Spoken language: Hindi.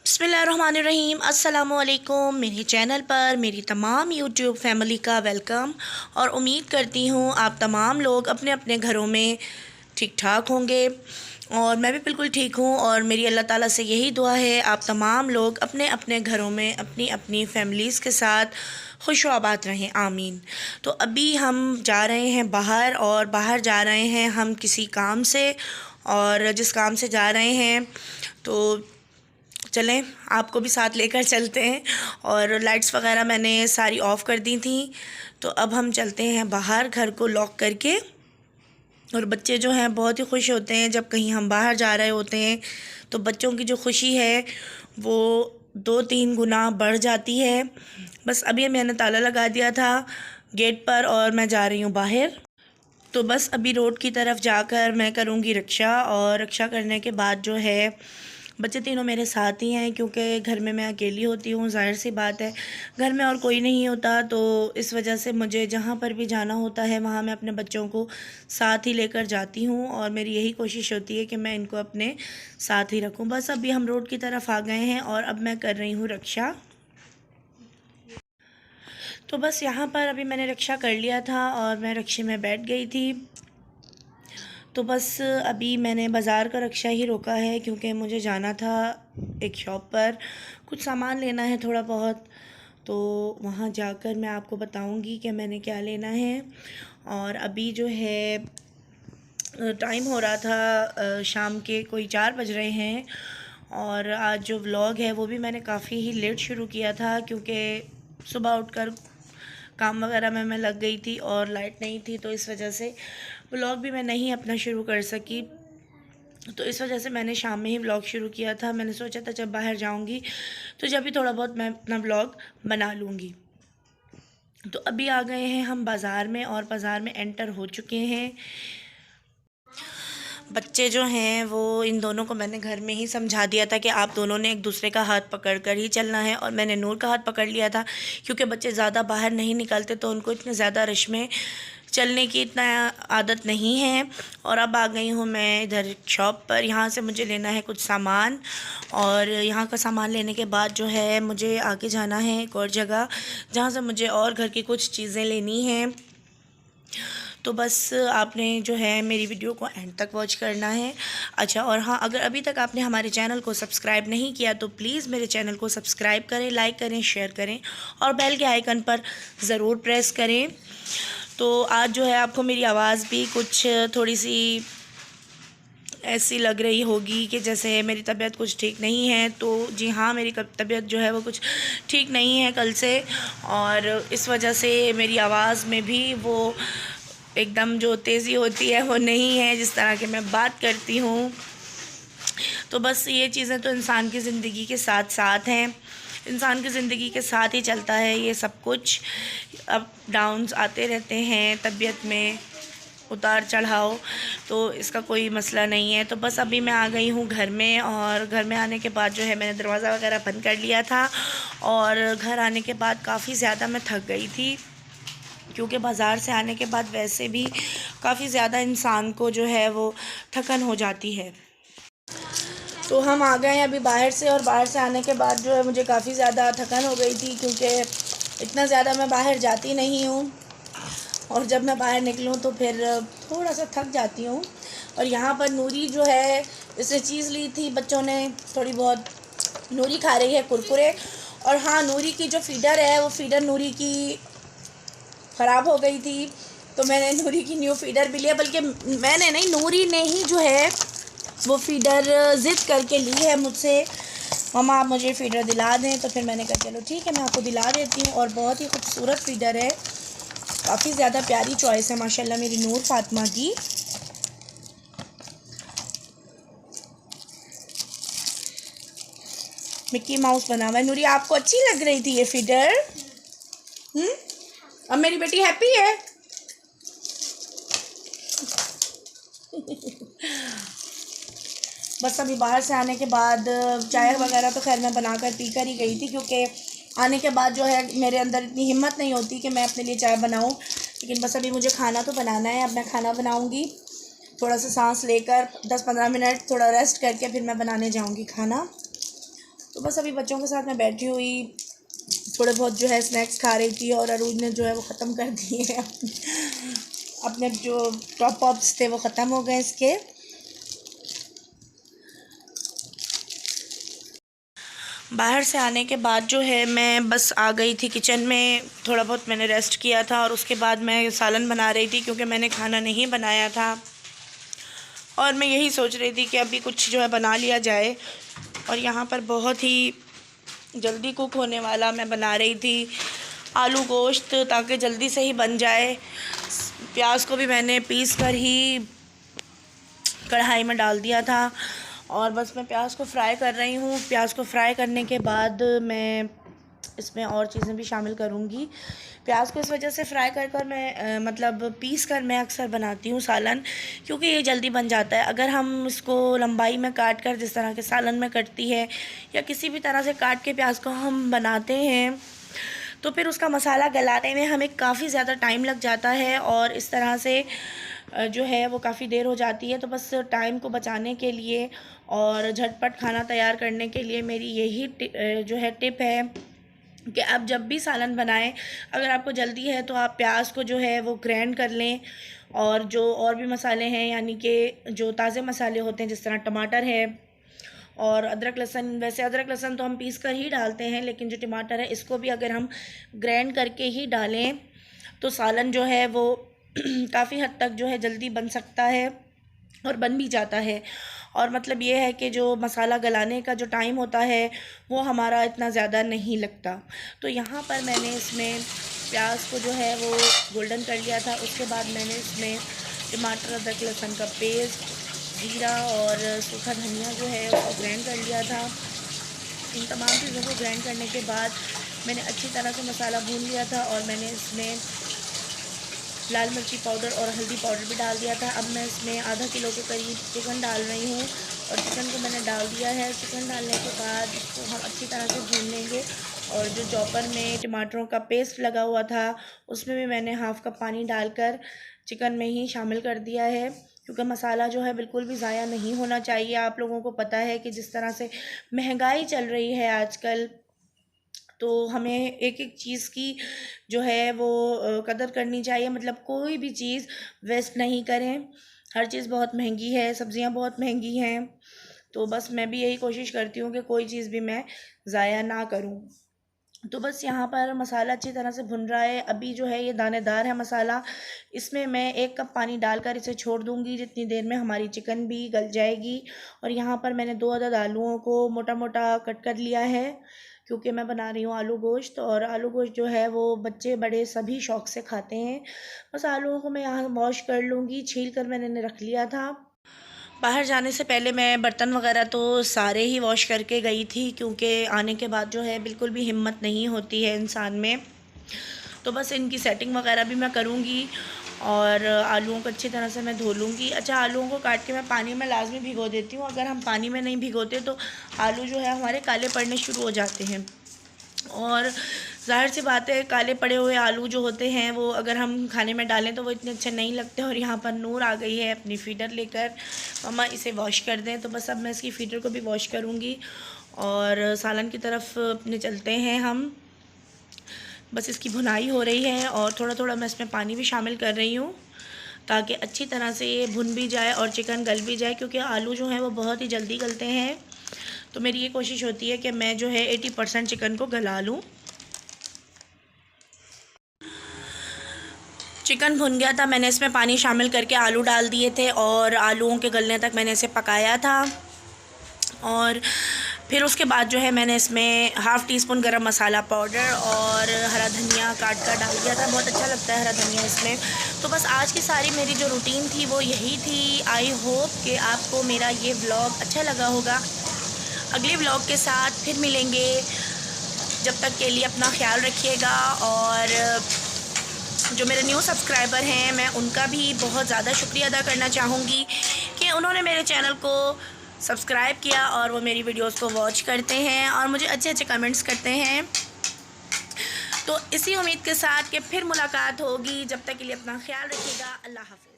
बिस्मिल्लाहिर्रहमानिर्रहीम अस्सलामुअलैकुम। मेरे चैनल पर मेरी तमाम यूट्यूब फैमिली का वेलकम और उम्मीद करती हूँ आप तमाम लोग अपने अपने घरों में ठीक ठाक होंगे और मैं भी बिल्कुल ठीक हूँ। और मेरी अल्लाह ताला से यही दुआ है आप तमाम लोग अपने अपने घरों में अपनी अपनी फैमिलीज़ के साथ खुश आबाद रहें, आमीन। तो अभी हम जा रहे हैं बाहर और बाहर जा रहे हैं हम किसी काम से, और जिस काम से जा रहे हैं तो चलें आपको भी साथ लेकर चलते हैं। और लाइट्स वगैरह मैंने सारी ऑफ़ कर दी थी, तो अब हम चलते हैं बाहर घर को लॉक करके। और बच्चे जो हैं बहुत ही खुश होते हैं जब कहीं हम बाहर जा रहे होते हैं, तो बच्चों की जो खुशी है वो 2-3 गुना बढ़ जाती है। बस अभी मैंने ताला लगा दिया था गेट पर और मैं जा रही हूँ बाहर। तो बस अभी रोड की तरफ जाकर मैं करूँगी रिक्शा, और रिक्शा करने के बाद जो है बच्चे तीनों मेरे साथ ही हैं, क्योंकि घर में मैं अकेली होती हूँ, ज़ाहिर सी बात है घर में और कोई नहीं होता। तो इस वजह से मुझे जहाँ पर भी जाना होता है वहाँ मैं अपने बच्चों को साथ ही लेकर जाती हूँ, और मेरी यही कोशिश होती है कि मैं इनको अपने साथ ही रखूँ। बस अभी हम रोड की तरफ आ गए हैं और अब मैं कर रही हूँ रिक्शा। तो बस यहाँ पर अभी मैंने रिक्शा कर लिया था और मैं रिक्शे में बैठ गई थी। तो बस अभी मैंने बाज़ार का रिक्शा ही रोका है, क्योंकि मुझे जाना था एक शॉप पर, कुछ सामान लेना है थोड़ा बहुत। तो वहाँ जाकर मैं आपको बताऊंगी कि मैंने क्या लेना है। और अभी जो है टाइम हो रहा था शाम के कोई 4 बज रहे हैं। और आज जो व्लॉग है वो भी मैंने काफ़ी ही लेट शुरू किया था, क्योंकि सुबह उठकर काम वगैरह में मैं लग गई थी और लाइट नहीं थी, तो इस वजह से व्लॉग भी मैं नहीं अपना शुरू कर सकी। तो इस वजह से मैंने शाम में ही व्लॉग शुरू किया था। मैंने सोचा था जब बाहर जाऊंगी तो जब भी थोड़ा बहुत मैं अपना व्लॉग बना लूँगी। तो अभी आ गए हैं हम बाज़ार में और बाज़ार में एंटर हो चुके हैं। बच्चे जो हैं वो इन दोनों को मैंने घर में ही समझा दिया था कि आप दोनों ने एक दूसरे का हाथ पकड़ कर ही चलना है, और मैंने नूर का हाथ पकड़ लिया था, क्योंकि बच्चे ज़्यादा बाहर नहीं निकलते तो उनको इतने ज़्यादा रश में चलने की इतना आदत नहीं है। और अब आ गई हूँ मैं इधर शॉप पर। यहाँ से मुझे लेना है कुछ सामान, और यहाँ का सामान लेने के बाद जो है मुझे आगे जाना है एक और जगह जहाँ से मुझे और घर की कुछ चीज़ें लेनी हैं। तो बस आपने जो है मेरी वीडियो को एंड तक वॉच करना है। अच्छा, और हाँ, अगर अभी तक आपने हमारे चैनल को सब्सक्राइब नहीं किया तो प्लीज़ मेरे चैनल को सब्सक्राइब करें, लाइक करें, शेयर करें और बेल के आइकन पर ज़रूर प्रेस करें। तो आज जो है आपको मेरी आवाज़ भी कुछ थोड़ी सी ऐसी लग रही होगी कि जैसे मेरी तबीयत कुछ ठीक नहीं है। तो जी हाँ, मेरी तबीयत जो है वो कुछ ठीक नहीं है कल से, और इस वजह से मेरी आवाज़ में भी वो एकदम जो तेज़ी होती है वो नहीं है जिस तरह के मैं बात करती हूँ। तो बस ये चीज़ें तो इंसान की ज़िंदगी के साथ साथ हैं, इंसान की ज़िंदगी के साथ ही चलता है ये सब कुछ। अप डाउन्स आते रहते हैं, तबीयत में उतार चढ़ाव, तो इसका कोई मसला नहीं है। तो बस अभी मैं आ गई हूँ घर में, और घर में आने के बाद जो है मैंने दरवाज़ा वगैरह बंद कर लिया था। और घर आने के बाद काफ़ी ज़्यादा मैं थक गई थी, क्योंकि बाज़ार से आने के बाद वैसे भी काफ़ी ज़्यादा इंसान को जो है वो थकन हो जाती है। तो हम आ गए हैं अभी बाहर से, और बाहर से आने के बाद जो है मुझे काफ़ी ज़्यादा थकन हो गई थी, क्योंकि इतना ज़्यादा मैं बाहर जाती नहीं हूँ, और जब मैं बाहर निकलूँ तो फिर थोड़ा सा थक जाती हूँ। और यहाँ पर नूरी जो है इसने चीज़ ली थी, बच्चों ने थोड़ी बहुत, नूरी खा रही है कुरकुरे। और हाँ, नूरी की जो फीडर है वो फीडर नूरी की ख़राब हो गई थी, तो मैंने नूरी की न्यू फीडर भी लिया। बल्कि मैंने नहीं, नूरी ने ही जो है वो फीडर ज़िद करके ली है मुझसे, मम्मा आप मुझे फ़ीडर दिला दें। तो फिर मैंने कहा चलो ठीक है, मैं आपको दिला देती हूँ। और बहुत ही खूबसूरत फ़ीडर है, काफ़ी ज़्यादा प्यारी चॉइस है माशाल्लाह मेरी नूर फातिमा की। मिक्की माउस बना हुआ है। नूरी आपको अच्छी लग रही थी ये फ़ीडर? अब मेरी बेटी हैप्पी है। बस अभी बाहर से आने के बाद चाय वगैरह तो खैर मैं बनाकर पी कर ही गई थी, क्योंकि आने के बाद जो है मेरे अंदर इतनी हिम्मत नहीं होती कि मैं अपने लिए चाय बनाऊं। लेकिन बस अभी मुझे खाना तो बनाना है, अब मैं खाना बनाऊंगी। थोड़ा सा सांस लेकर 10-15 मिनट थोड़ा रेस्ट करके फिर मैं बनाने जाऊंगी खाना। तो बस अभी बच्चों के साथ मैं बैठी हुई थोड़े बहुत जो है स्नैक्स खा रही थी, और अरूज ने जो है वो ख़त्म कर दिए हैं अपने जो टॉप पॉप्स थे वो ख़त्म हो गए इसके। बाहर से आने के बाद जो है मैं बस आ गई थी किचन में, थोड़ा बहुत मैंने रेस्ट किया था और उसके बाद मैं सालन बना रही थी क्योंकि मैंने खाना नहीं बनाया था, और मैं यही सोच रही थी कि अभी कुछ जो है बना लिया जाए। और यहाँ पर बहुत ही जल्दी कुक होने वाला मैं बना रही थी आलू गोश्त, ताकि जल्दी से ही बन जाए। प्याज को भी मैंने पीस कर ही कढ़ाई में डाल दिया था, और बस मैं प्याज को फ्राई कर रही हूँ। प्याज को फ्राई करने के बाद मैं इसमें और चीज़ें भी शामिल करूँगी। प्याज को इस वजह से फ्राई कर मैं मतलब पीस कर मैं अक्सर बनाती हूँ सालन, क्योंकि ये जल्दी बन जाता है। अगर हम इसको लंबाई में काट कर जिस तरह के सालन में कटती है या किसी भी तरह से काट के प्याज को हम बनाते हैं, तो फिर उसका मसाला गलाने में हमें काफ़ी ज़्यादा टाइम लग जाता है, और इस तरह से जो है वो काफ़ी देर हो जाती है। तो बस टाइम को बचाने के लिए और झटपट खाना तैयार करने के लिए मेरी यही जो है टिप है कि आप जब भी सालन बनाएं, अगर आपको जल्दी है तो आप प्याज को जो है वो ग्राइंड कर लें, और जो और भी मसाले हैं यानी कि जो ताज़े मसाले होते हैं जिस तरह टमाटर है और अदरक लहसुन, वैसे अदरक लहसुन तो हम पीस कर ही डालते हैं, लेकिन जो टमाटर है इसको भी अगर हम ग्राइंड करके ही डालें तो सालन जो है वो काफ़ी हद तक जो है जल्दी बन सकता है और बन भी जाता है। और मतलब ये है कि जो मसाला गलाने का जो टाइम होता है वो हमारा इतना ज़्यादा नहीं लगता। तो यहाँ पर मैंने इसमें प्याज को जो है वो गोल्डन कर लिया था। उसके बाद मैंने इसमें टमाटर, अदरक लहसुन का पेस्ट, जीरा और सूखा धनिया जो है उसको ग्राइंड कर लिया था। इन तमाम चीज़ों को ग्राइंड करने के बाद मैंने अच्छी तरह से मसाला भून लिया था, और मैंने इसमें लाल मिर्ची पाउडर और हल्दी पाउडर भी डाल दिया था। अब मैं इसमें आधा किलो के करीब चिकन डाल रही हूँ, और चिकन को मैंने डाल दिया है। चिकन डालने के बाद इसको हम अच्छी तरह से भून लेंगे, और जो चॉपर में टमाटरों का पेस्ट लगा हुआ था उसमें भी मैंने हाफ़ कप पानी डालकर चिकन में ही शामिल कर दिया है, क्योंकि मसाला जो है बिल्कुल भी ज़ाया नहीं होना चाहिए। आप लोगों को पता है कि जिस तरह से महंगाई चल रही है आजकल, तो हमें एक एक चीज़ की जो है वो कदर करनी चाहिए। मतलब कोई भी चीज़ वेस्ट नहीं करें, हर चीज़ बहुत महंगी है, सब्ज़ियाँ बहुत महंगी हैं। तो बस मैं भी यही कोशिश करती हूँ कि कोई चीज़ भी मैं ज़ाया ना करूँ। तो बस यहाँ पर मसाला अच्छी तरह से भुन रहा है। अभी जो है ये दानेदार है मसाला, इसमें मैं 1 कप पानी डालकर इसे छोड़ दूँगी, जितनी देर में हमारी चिकन भी गल जाएगी। और यहाँ पर मैंने 2 अदद आलूओं को मोटा मोटा कट कर लिया है, क्योंकि मैं बना रही हूँ आलू गोश्त, और आलू गोश्त जो है वो बच्चे बड़े सभी शौक़ से खाते हैं। बस आलूओं को मैं यहाँ वॉश कर लूँगी, छील कर मैंने रख लिया था। बाहर जाने से पहले मैं बर्तन वगैरह तो सारे ही वॉश करके गई थी, क्योंकि आने के बाद जो है बिल्कुल भी हिम्मत नहीं होती है इंसान में। तो बस इनकी सेटिंग वगैरह भी मैं करूँगी, और आलूओं को अच्छी तरह से मैं धो लूँगी। अच्छा, आलूओं को काट के मैं पानी में लाजमी भिगो देती हूँ। अगर हम पानी में नहीं भिगोते तो आलू जो है हमारे काले पड़ने शुरू हो जाते हैं, और ज़ाहिर सी बात है काले पड़े हुए आलू जो होते हैं वो अगर हम खाने में डालें तो वो इतने अच्छे नहीं लगते। और यहाँ पर नूर आ गई है अपनी फीडर लेकर, मम्मा इसे वॉश कर दें। तो बस अब मैं इसकी फीडर को भी वॉश करूँगी, और सालन की तरफ अपने चलते हैं हम। बस इसकी भुनाई हो रही है, और थोड़ा थोड़ा मैं इसमें पानी भी शामिल कर रही हूँ, ताकि अच्छी तरह से ये भुन भी जाए और चिकन गल भी जाए, क्योंकि आलू जो हैं वो बहुत ही जल्दी गलते हैं। तो मेरी ये कोशिश होती है कि मैं जो है 80% चिकन को गला लूँ। चिकन भुन गया था, मैंने इसमें पानी शामिल करके आलू डाल दिए थे, और आलूओं के गलने तक मैंने इसे पकाया था। और फिर उसके बाद जो है मैंने इसमें हाफ़ टी स्पून गरम मसाला पाउडर और हरा धनिया काट कर डाल दिया था। बहुत अच्छा लगता है हरा धनिया इसमें। तो बस आज की सारी मेरी जो रूटीन थी वो यही थी। आई होप कि आपको मेरा ये व्लॉग अच्छा लगा होगा। अगले व्लॉग के साथ फिर मिलेंगे, जब तक के लिए अपना ख्याल रखिएगा। और जो मेरे न्यू सब्सक्राइबर हैं मैं उनका भी बहुत ज़्यादा शुक्रिया अदा करना चाहूँगी कि उन्होंने मेरे चैनल को सब्सक्राइब किया और वो मेरी वीडियोस को वॉच करते हैं और मुझे अच्छे अच्छे कमेंट्स करते हैं। तो इसी उम्मीद के साथ कि फिर मुलाकात होगी, जब तक के लिए अपना ख्याल रखिएगा। अल्लाह हाफ़िज़।